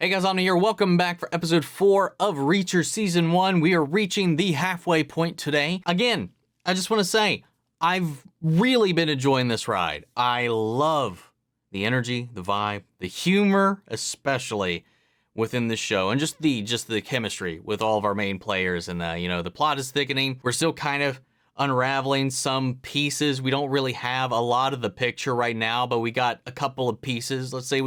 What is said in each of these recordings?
Hey guys, I'm here. Welcome back for episode 4 of Reacher Season 1. We are reaching the halfway point today. Again, I just want to say, I've really been enjoying this ride. I love the energy, the vibe, the humor, especially within the show, and just the chemistry with all of our main players. And the plot is thickening. We're still kind of unraveling some pieces. We don't really have a lot of the picture right now, but we got a couple of pieces. Let's say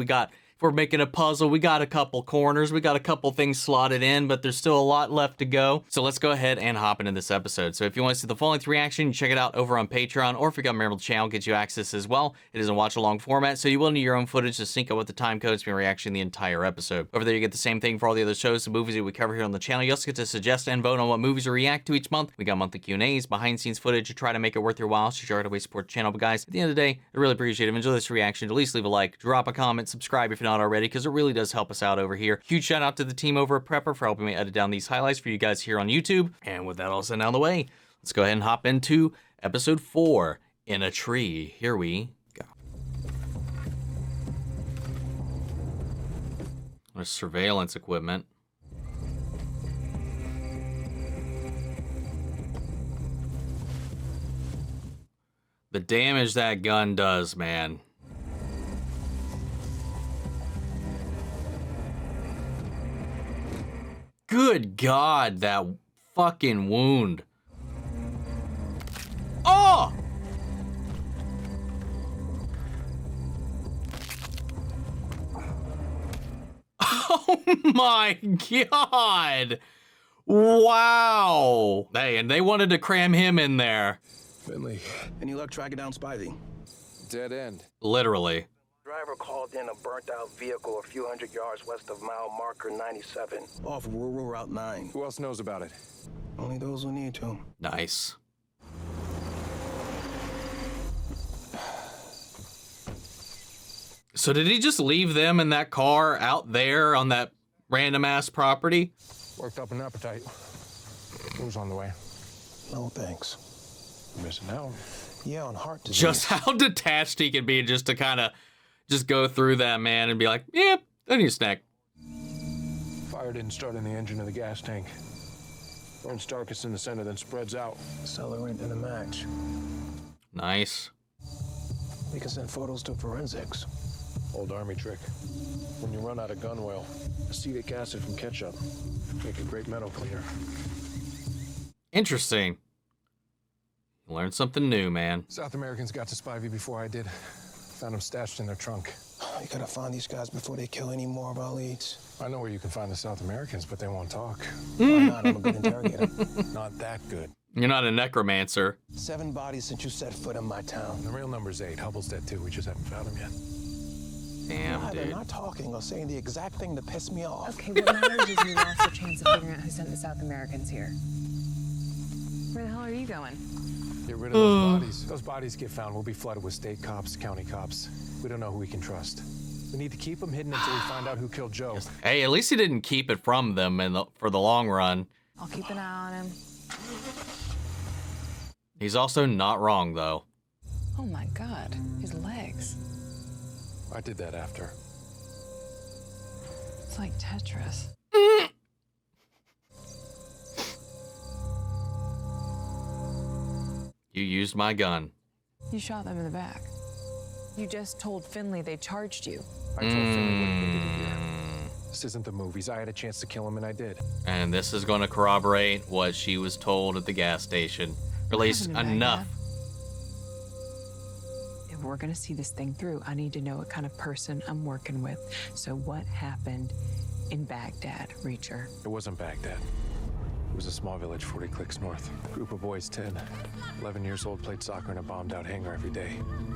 if we're making a puzzle, we got a couple corners, we got a couple things slotted in, but there's still a lot left to go. So let's go ahead and hop into this episode. So if you want to see the full-length reaction, you check it out over on Patreon, or if you got a member of the channel, get you access as well. It is a watch-along format, so you will need your own footage to sync up with the time codes for reaction the entire episode. Over there, you get the same thing for all the other shows and movies that we cover here on the channel. You also get to suggest and vote on what movies we react to each month. We got monthly Q&As, behind-the-scenes footage to try to make it worth your while, so you sure to way support the channel. But guys, at the end of the day, I really appreciate it. If you enjoy this reaction, at least leave a like, drop a comment, subscribe if you're not already, because it really does help us out over here. Huge shout out to the team over at Prepper for helping me edit down these highlights for you guys here on YouTube. And with that all said and out of the way, let's go ahead and hop into episode 4, In a Tree. Here we go. There's surveillance equipment. The damage that gun does, man. Good God, that fucking wound. Oh! Oh my God. Wow. Hey, and they wanted to cram him in there. Finley. Any luck tracking down Spivey? Dead end. Literally. Driver called in a burnt-out vehicle a few hundred yards west of mile marker 97, off rural Route 9. Who else knows about it? Only those who need to. Nice. So did he just leave them in that car out there on that random-ass property? Worked up an appetite. Who's on the way? No thanks. You're missing out. Yeah, on heart disease. Just how detached he can be just to kind of just go through that, man, and be like, yep, I need a snack. Fire didn't start in the engine of the gas tank. Burns darkest in the center, then spreads out. Accelerant in a match. Nice. We can send photos to forensics. Old army trick. When you run out of gun oil, acetic acid from ketchup. Make a great metal cleaner. Interesting. Learned something new, man. South Americans got to Spivey before I did. Found them stashed in their trunk. You gotta find these guys before they kill any more of our leads. I know where you can find the South Americans, but they won't talk. Why not? I'm a good interrogator. Not that good. You're not a necromancer. 7 bodies since you set foot in my town. The real number's 8. Hubble's dead too. We just haven't found him yet. Damn, Either dude. not talking or saying the exact thing to piss me off. Okay, what matters is we lost the chance of figuring out who sent the South Americans here. Where the hell are you going? Get rid of those bodies. Those bodies get found, we'll be flooded with state cops, county cops. We don't know who we can trust. We need to keep them hidden until we find out who killed Joe. Hey, at least he didn't keep it from them for the long run. I'll keep an eye on him. He's also not wrong, though. Oh my God, his legs. I did that after. It's like Tetris. You used my gun. You shot them in the back. You just told Finley they charged you. I told Finley what he needed to hear. This isn't the movies. I had a chance to kill him, and I did. And this is going to corroborate what she was told at the gas station. Or at least What happened in enough. If we're gonna see this thing through, I need to know what kind of person I'm working with. So what happened in Baghdad, Reacher? It wasn't Baghdad. It was a small village 40 clicks north. Group of boys, 10, 11 years old, played soccer in a bombed-out hangar every day.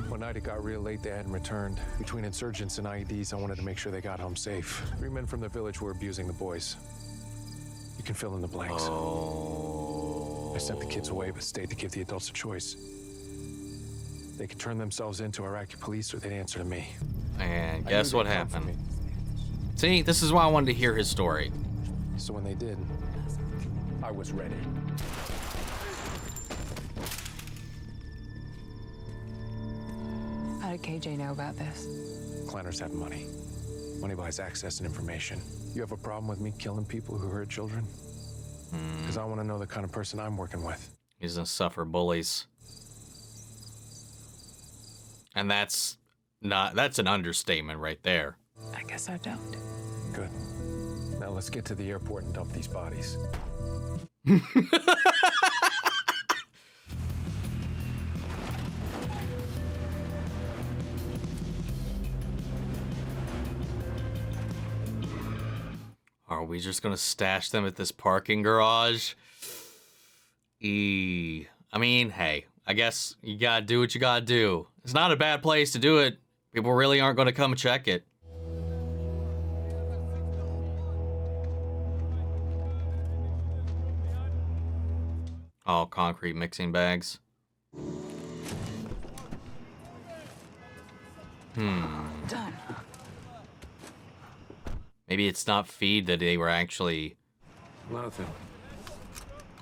One night it got real late, they hadn't returned. Between insurgents and IEDs, I wanted to make sure they got home safe. 3 men from the village were abusing the boys. You can fill in the blanks. Oh. I sent the kids away, but stayed to give the adults a choice. They could turn themselves into Iraqi police, or they'd answer to me. And I guess knew what they'd come for happened? me. See, this is why I wanted to hear his story. So when they did, I was ready. How did KJ know about this? Clanners have money. Money buys access and information. You have a problem with me killing people who hurt children? Because I want to know the kind of person I'm working with. He's gonna suffer bullies. And that's an understatement right there. I guess I don't. Good. Now let's get to the airport and dump these bodies. Are we just gonna stash them at this parking garage? I mean, hey, I guess you gotta do what you gotta do. It's not a bad place to do it. People really aren't gonna come check it. All concrete mixing bags. Done. Maybe it's not feed that they were actually Nothing.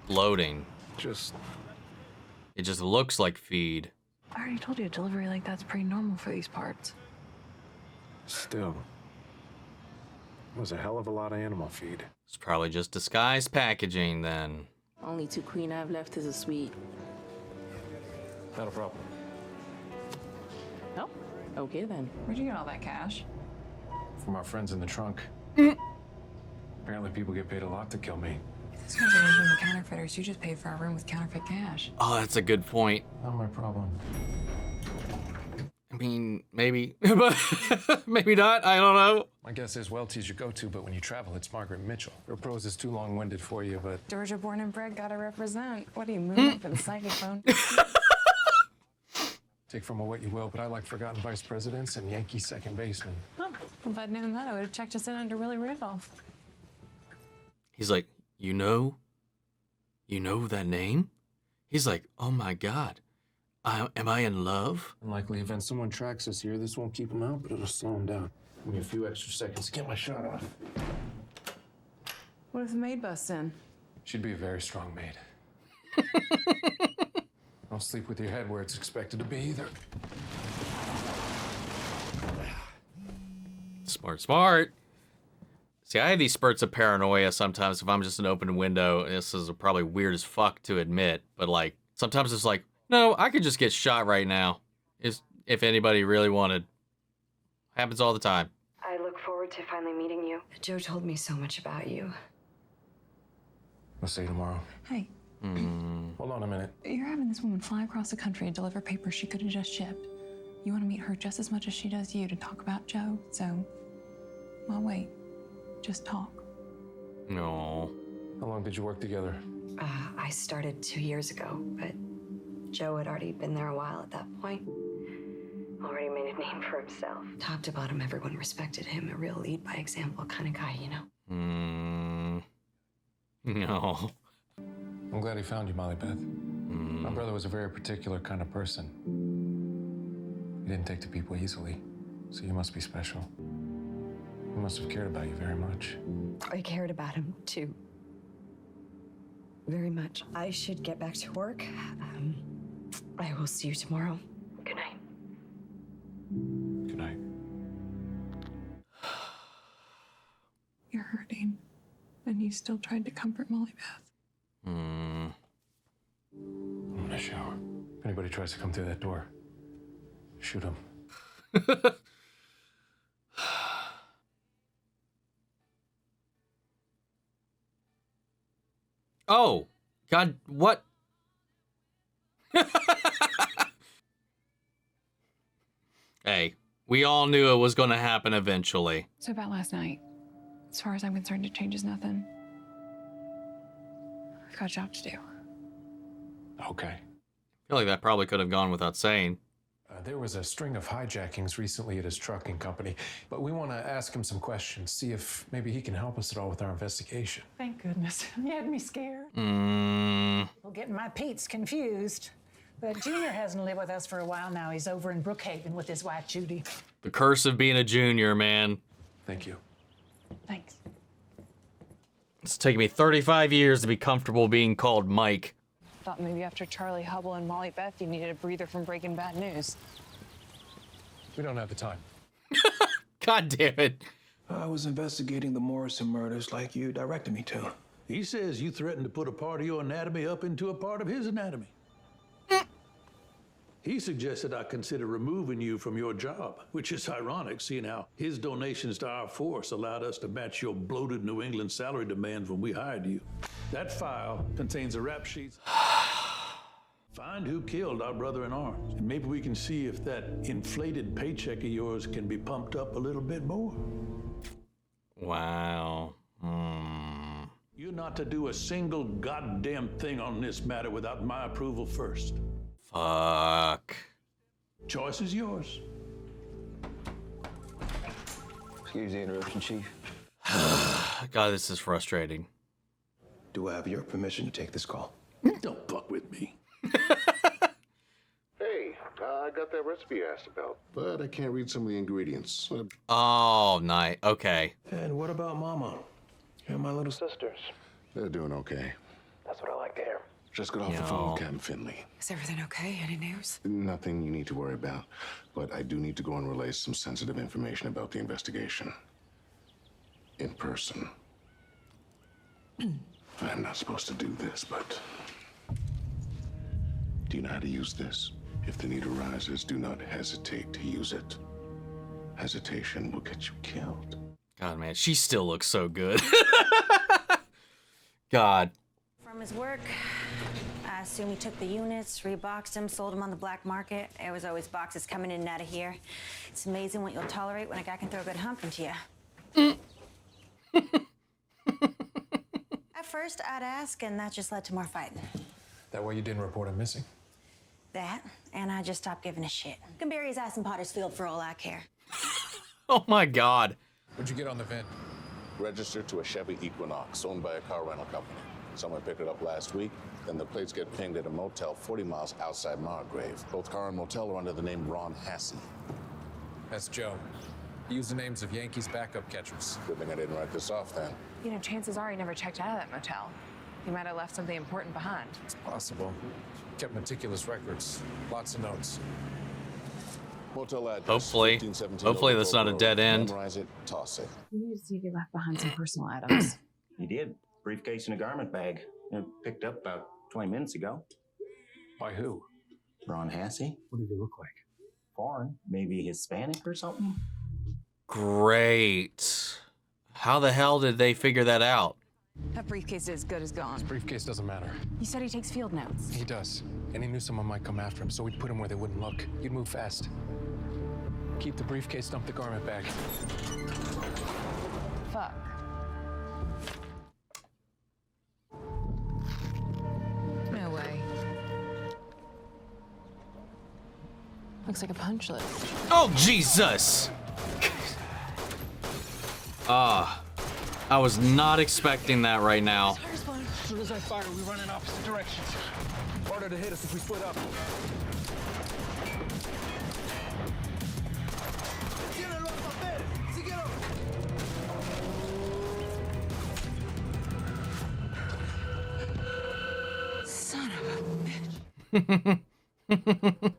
loading. It just looks like feed. I already told you a delivery like that's pretty normal for these parts. Still. It was a hell of a lot of animal feed. It's probably just disguised packaging then. Only 2 queen I've left is a suite. Not a problem. Oh, okay then. Where'd you get all that cash? From our friends in the trunk. Apparently people get paid a lot to kill me. These guys are from the counterfeiters. You just paid for our room with counterfeit cash. Oh, that's a good point. Not my problem. I mean, maybe, but maybe not. I don't know. My guess is Welty's your go-to, but when you travel, it's Margaret Mitchell. Her prose is too long-winded for you, but... Georgia born and bred, gotta represent. What are you moving up for the psychic phone? Take from her what you will, but I like forgotten vice presidents and Yankee second baseman. Oh, if I'd known that, I would have checked us in under Willie Rudolph. He's like, you know that name? He's like, oh my God, am I in love? Unlikely event someone tracks us here. This won't keep them out, but it'll slow them down. Give me a few extra seconds to get my shot off. What if the maid busts in? She'd be a very strong maid. Don't sleep with your head where it's expected to be either. Smart. See, I have these spurts of paranoia sometimes if I'm just an open window. This is probably weird as fuck to admit, but like, sometimes it's like, no, I could just get shot right now. If anybody really wanted. Happens all the time. I look forward to finally meeting you. Joe told me so much about you. We'll see you tomorrow. Hey, Hold on a minute. you're having this woman fly across the country and deliver papers she could have just shipped. You want to meet her just as much as she does you to talk about Joe, so... Well, wait. Just talk. No. How long did you work together? I started 2 years ago, but Joe had already been there a while at that point. Already made a name for himself. Top to bottom, everyone respected him. A real lead by example kind of guy, you know? No. I'm glad he found you, Molly Beth. My brother was a very particular kind of person. He didn't take to people easily, so you must be special. He must have cared about you very much. I cared about him, too. Very much. I should get back to work. I will see you tomorrow. Good night. Good night. You're hurting, and you still tried to comfort Molly Beth. I'm gonna shower. If anybody tries to come through that door, shoot him. Oh, God, what? Hey, we all knew it was going to happen eventually. So about last night, as far as I'm concerned, it changes nothing. I've got a job to do. Okay. I feel like that probably could have gone without saying. There was a string of hijackings recently at his trucking company, but we want to ask him some questions, see if maybe he can help us at all with our investigation. Thank goodness. You had me scared. Mm. Well, getting my Pete's confused. But Junior hasn't lived with us for a while now. He's over in Brookhaven with his wife, Judy. The curse of being a junior, man. Thank you. Thanks. It's taken me 35 years to be comfortable being called Mike. Thought maybe after Charlie Hubble and Molly Beth, you needed a breather from breaking bad news. We don't have the time. God damn it. I was investigating the Morrison murders like you directed me to. He says you threatened to put a part of your anatomy up into a part of his anatomy. He suggested I consider removing you from your job, which is ironic, seeing how his donations to our force allowed us to match your bloated New England salary demands when we hired you. That file contains the rap sheets. Find who killed our brother in arms, and maybe we can see if that inflated paycheck of yours can be pumped up a little bit more. Wow. You're not to do a single goddamn thing on this matter without my approval first. Fuck. Choice is yours. Excuse the interruption, Chief. God, this is frustrating. Do I have your permission to take this call? Don't fuck with me. Hey, I got that recipe you asked about, but I can't read some of the ingredients. Oh, nice. Okay. And what about Mama and my little sisters? They're doing okay. That's what I like to hear. Just got off the phone with Captain Finley. Is everything okay? Any news? Nothing you need to worry about, but I do need to go and relay some sensitive information about the investigation. In person. I'm not supposed to do this, but... Do you know how to use this? If the need arises, do not hesitate to use it. Hesitation will get you killed. God, man, she still looks so good. God. From his work, I assume he took the units, reboxed them, sold them on the black market. There was always boxes coming in and out of here. It's amazing what you'll tolerate when a guy can throw a good hump into you. At first, I'd ask, and that just led to more fighting. That why you didn't report him missing? That, and I just stopped giving a shit. Can bury his ass in Potter's Field for all I care. Oh my God. What'd you get on the VIN? Registered to a Chevy Equinox owned by a car rental company. Someone picked it up last week, then the plates get pinged at a motel 40 miles outside Margrave. Both car and motel are under the name Ron Hassey. That's Joe. He used the names of Yankees backup catchers. Good thing I didn't write this off then. You know, chances are he never checked out of that motel. He might have left something important behind. It's possible. Kept meticulous records. Lots of notes. Motel address. Hopefully. 1517 Hopefully that's not a Road. dead end. Memorize it, toss it. We need to see if he left behind some personal items. He did. Briefcase and a garment bag. Picked up about 20 minutes ago. By who? Ron Hassey. What did he look like? Foreign. Maybe Hispanic or something? Great. How the hell did they figure that out? That briefcase is as good as gone. His briefcase doesn't matter. You said he takes field notes. He does. And he knew someone might come after him, so he'd put him where they wouldn't look. He'd move fast. Keep the briefcase, dump the garment bag. Fuck. No way. Looks like a punch list. Oh, Jesus! I was not expecting that right now. As soon as I fire, we run in opposite directions. Harder to hit us if we split up. Son of a bitch.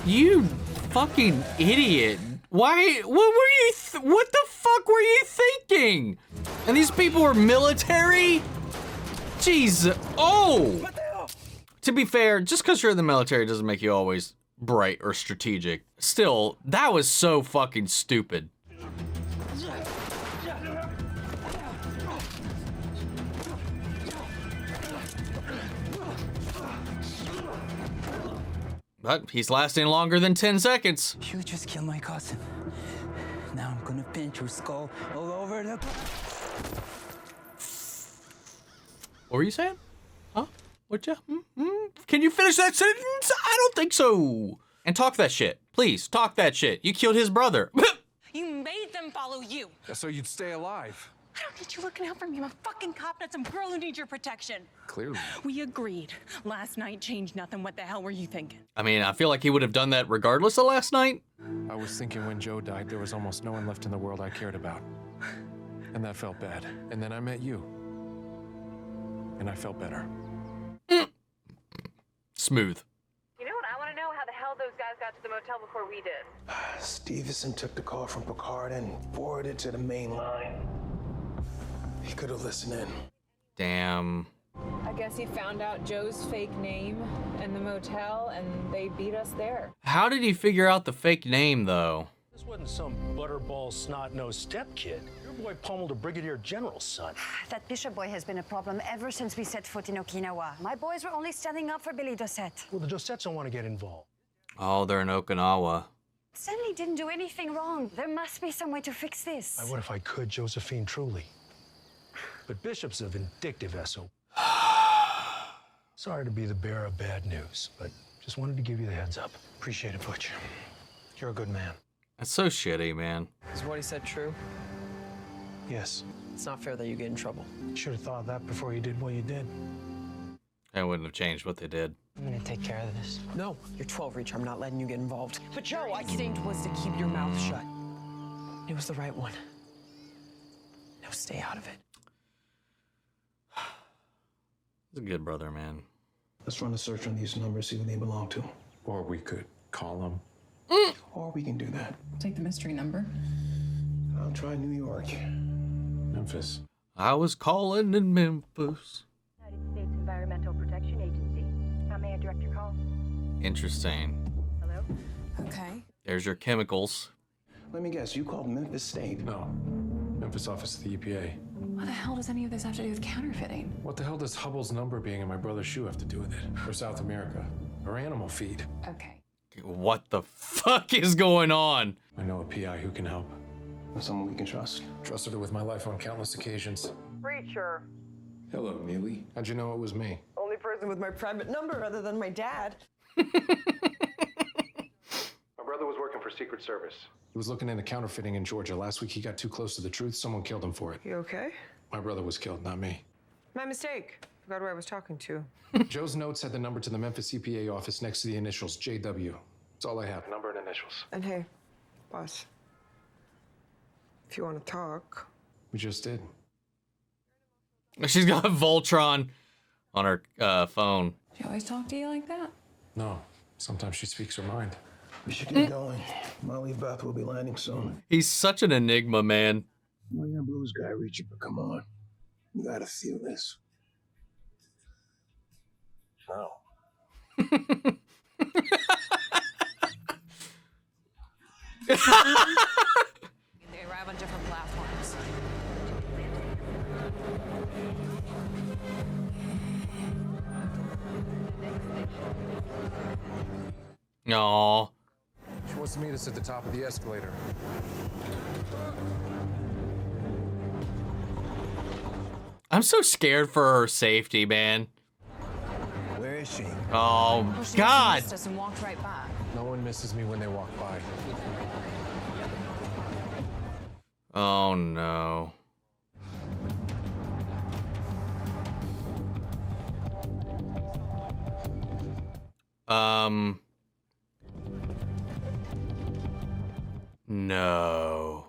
You fucking idiot. Why? What were you? What the fuck were you thinking? And these people were military? Jeez. Oh! To be fair, just because you're in the military doesn't make you always bright or strategic. Still, that was so fucking stupid. But he's lasting longer than 10 seconds. You just killed my cousin. Now I'm gonna pinch your skull all over the... What were you saying? Huh? What you? Can you finish that sentence? I don't think so. And talk that shit. Please, talk that shit. You killed his brother. You made them follow you. So you'd stay alive. I don't need you looking out for me. I'm a fucking cop, not some girl who needs your protection. Clearly. We agreed. Last night changed nothing. What the hell were you thinking? I mean, I feel like he would have done that regardless of last night. I was thinking when Joe died, there was almost no one left in the world I cared about. And that felt bad. And then I met you. And I felt better. Smooth. You know what I got to the motel before we did. Stevenson took the call from Picard and forwarded it to the main line. He could have listened in. Damn. I guess he found out Joe's fake name and the motel, and they beat us there. How did he figure out the fake name, though? This wasn't some butterball, snot-nosed step kid. Your boy pummeled a brigadier general's son. That Bishop boy has been a problem ever since we set foot in Okinawa. My boys were only standing up for Billy Dossett. Well, the Dossettes don't want to get involved. Oh, they're in Okinawa. Stanley didn't do anything wrong. There must be some way to fix this. I would if I could, Josephine, truly. But Bishop's a vindictive SOB. Sorry to be the bearer of bad news, but just wanted to give you the heads up. Appreciate it, Butch. You're a good man. That's so shitty, man. Is what he said true? Yes. It's not fair that you get in trouble. You should have thought of that before you did what you did. That wouldn't have changed what they did. I'm gonna take care of this. No, you're 12, Reach. I'm not letting you get involved. But Joe, your instinct was to keep your mouth shut. It was the right one. Now stay out of it. He's a good brother, man. Let's run a search on these numbers, see who they belong to. Or we could call them. Or we can do that. Take the mystery number. I'll try New York. Memphis. I was calling in Memphis. United States Environmental Protection Agency. How may I direct your call? Interesting. Hello? Okay. There's your chemicals. Let me guess, you called Memphis State? No. Memphis office of the EPA. What the hell does any of this have to do with counterfeiting? What the hell does Hubble's number being in my brother's shoe have to do with it? Or South America? Or animal feed? Okay. What the fuck is going on? I know a PI who can help. Someone we can trust. Trusted her with my life on countless occasions. Reacher. Hello, Neely. How'd you know it was me? Only person with my private number other than my dad. My brother was working for Secret Service. He was looking into counterfeiting in Georgia. Last week he got too close to the truth. Someone killed him for it. You okay? My brother was killed, not me. My mistake. Forgot who I was talking to. Joe's notes had the number to the Memphis EPA office next to the initials, JW. That's all I have. Number and initials. And hey, boss. If you want to talk. We just did. She's got Voltron on her phone. She always talk to you like that? No. Sometimes she speaks her mind. We should get going. Molly Beth will be landing soon. He's such an enigma, man. Oh, yeah, blues guy, Richard, but come on. You gotta feel this. No. They arrive on different platforms. Aww. She wants to meet us at the top of the escalator. I'm so scared for her safety, man. Where is she? Oh, God. Missed us and walked right by. No one misses me when they walk by. Oh, no. No.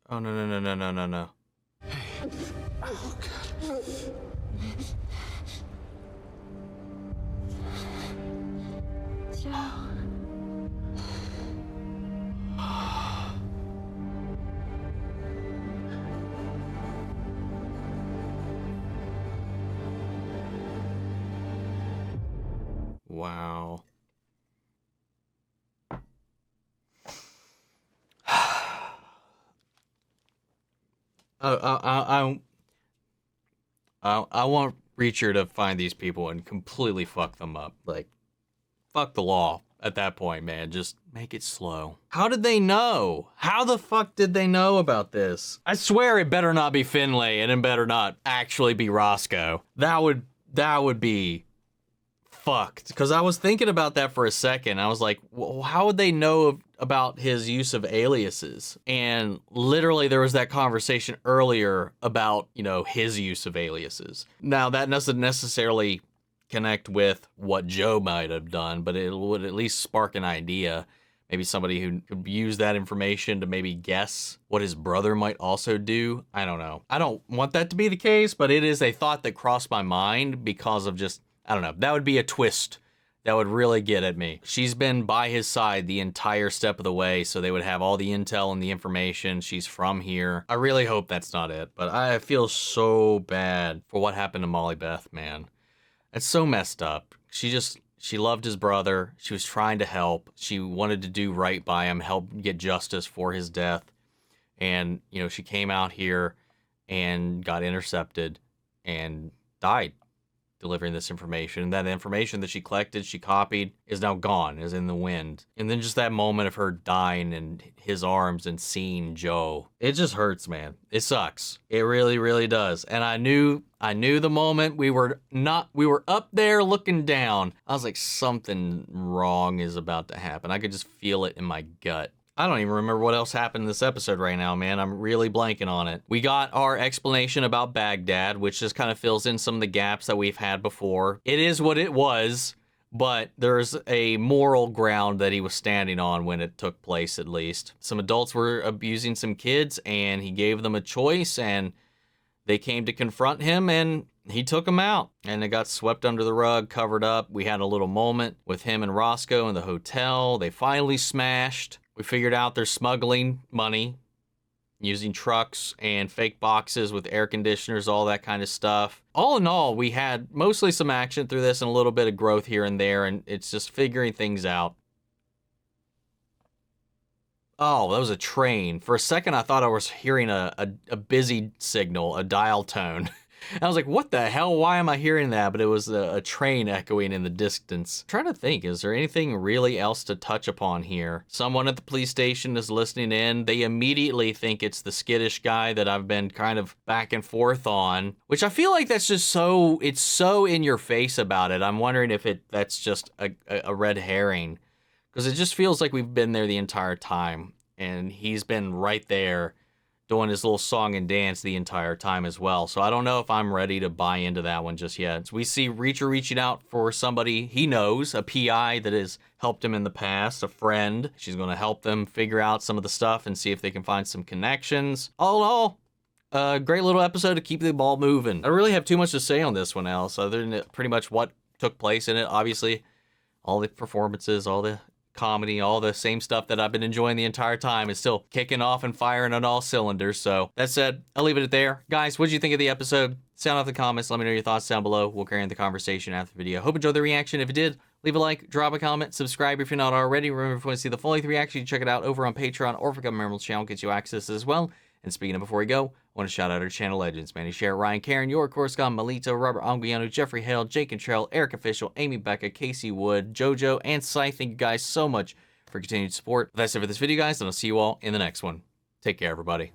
Oh, no, no, no, no, no, no, no. Oh, God. Wow. I want Reacher to find these people and completely fuck them up. Like, fuck the law at that point, man. Just make it slow. How did they know? How the fuck did they know about this? I swear it better not be Finlay and it better not actually be Roscoe. That would be fucked. Because I was thinking about that for a second. I was like, well, how would they know about his use of aliases? And literally there was that conversation earlier about, you know, his use of aliases. Now that doesn't necessarily connect with what Joe might have done, but it would at least spark an idea. Maybe somebody who could use that information to maybe guess what his brother might also do. I don't know. I don't want that to be the case, but it is a thought that crossed my mind because of just, I don't know. That would be a twist that would really get at me. She's been by his side the entire step of the way, so they would have all the intel and the information. She's from here. I really hope that's not it, but I feel so bad for what happened to Molly Beth, man. It's so messed up. She loved his brother. She was trying to help. She wanted to do right by him, help get justice for his death. And, you know, she came out here and got intercepted and died delivering this information. And that information that she collected, she copied, is now gone, is in the wind. And then just that moment of her dying in his arms and seeing Joe, it just hurts, man. It sucks. It really, really does. And I knew the moment we were up there looking down, I was like, something wrong is about to happen. I could just feel it in my gut. I don't even remember what else happened in this episode right now, man. I'm really blanking on it. We got our explanation about Baghdad, which just kind of fills in some of the gaps that we've had before. It is what it was, but there's a moral ground that he was standing on when it took place, at least. Some adults were abusing some kids, and he gave them a choice, and they came to confront him, and he took them out. And it got swept under the rug, covered up. We had a little moment with him and Roscoe in the hotel. They finally smashed. We figured out they're smuggling money using trucks and fake boxes with air conditioners, all that kind of stuff. All in all, we had mostly some action through this and a little bit of growth here and there, and it's just figuring things out. Oh, that was a train. For a second, I thought I was hearing a busy signal, a dial tone. I was like, what the hell? Why am I hearing that? But it was a train echoing in the distance. I'm trying to think, is there anything really else to touch upon here? Someone at the police station is listening in. They immediately think it's the skittish guy that I've been kind of back and forth on, which I feel like that's just it's so in your face about it. I'm wondering if that's just a red herring, because it just feels like we've been there the entire time, and he's been right there doing his little song and dance the entire time as well. So I don't know if I'm ready to buy into that one just yet. So we see Reacher reaching out for somebody he knows, a PI that has helped him in the past, a friend. She's going to help them figure out some of the stuff and see if they can find some connections. All in all, a great little episode to keep the ball moving. I don't really have too much to say on this one, Alice, other than pretty much what took place in it. Obviously, all the performances, all the comedy, all the same stuff that I've been enjoying the entire time is still kicking off and firing on all cylinders. So that said, I'll leave it at there. Guys, what did you think of the episode? Sound off in the comments. Let me know your thoughts down below. We'll carry on the conversation after the video. Hope you enjoyed the reaction. If you did, leave a like, drop a comment, subscribe if you're not already. Remember, if you want to see the full length reaction, you can check it out over on Patreon, or if you become a member of the channel, gets you access as well. And speaking of before we go, I want to shout out our channel legends, Manny Share, Ryan, Karen, York, Coruscant, Melito, Robert Anguiano, Jeffrey Hale, Jake and Trell, Eric Official, Amy Becca, Casey Wood, Jojo, and Scythe. Thank you guys so much for continued support. That's it for this video, guys, and I'll see you all in the next one. Take care, everybody.